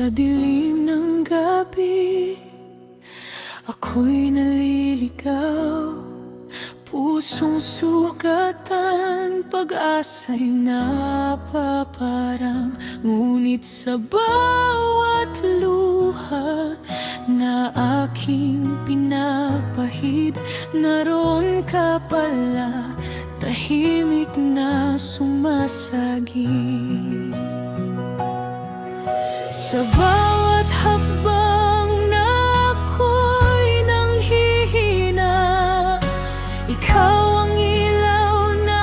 Sa dilim ng gabi, ako'y naliligaw. Pusong sugatan, pag-asa'y napaparang. Ngunit sa bawat luha na aking pinapahid, naroon ka pala, tahimik na sumasagi. Sa bawat hakbang na ako'y nanghihina, ikaw ang ilaw na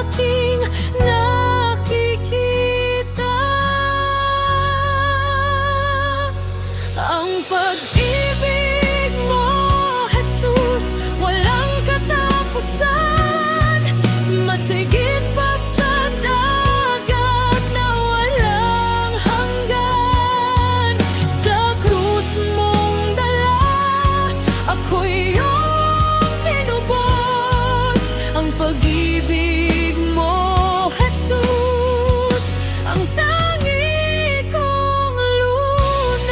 aking nakikita. Ang pag-ibig mo, Jesus, walang katapusan. Masigit pa sa dagat na walang hanggan. Sa krus mong dala, ako'y iyong tinubos. Ang pag-ibig mo, Jesus, ang tangi kong lunas.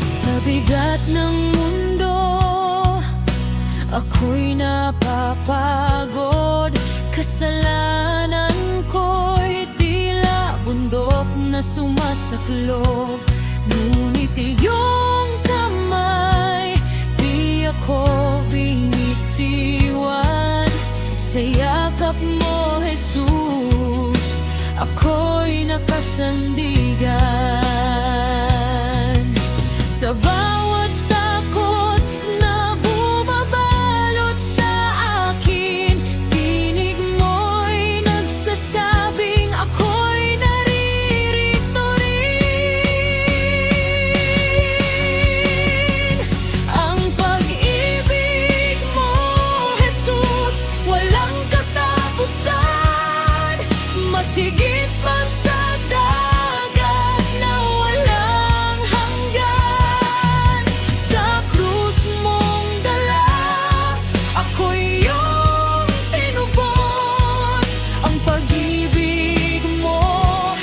Sa bigat ng mundo, ako'y napapagod. Kasalanan ko'y tila bundok na sumasaklog. Ngunit iyong kamay, di ako binitiwan. Sa yakap mo, Jesus, ako'y nakasandigan. Sa bawat takot na bumabalot sa akin, tinig mo'y nagsasabing ako'y naririto rin. Ang pag-ibig mo, Jesus, walang katapusan. Masigit pa sa dagat na walang hanggan. Sa krus mong dala, ako'y iyong tinubos. Ang pag-ibig mo,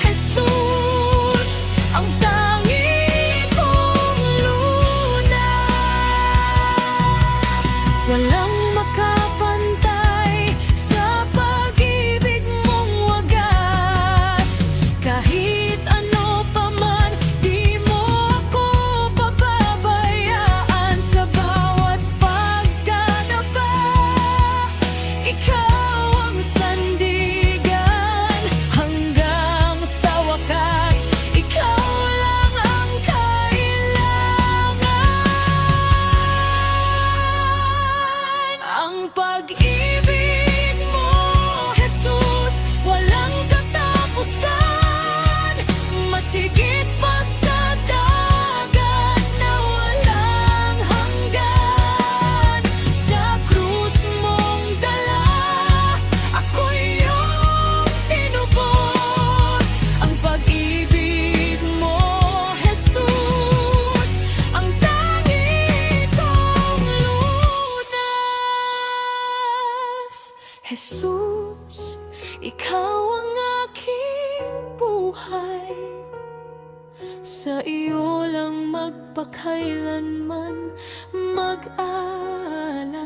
Jesus, ang tangi kong lunas. Walang makapantay sa pag-ibig mong wagas. Kahit ano pa man, di mo ako pababayaan. Sa bawat pagkadapa, ikaw ang sandigan. Hanggang sa wakas, ikaw lang ang kailangan. Ang pag-ibig mo, Jesus, walang katapusan. Masigit pa sa dagat na walang hanggan. Sa krus mong dala, ako'y iyong tinubos. Ang pag-ibig mo, Jesus, ang tangi kong lunas. Jesus, ikaw ang aking buhay. Sa iyo lang magpakailanman mag-alay.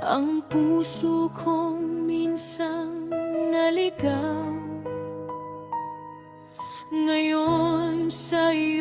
Ang puso kong minsang naligaw, ngayon sa iyo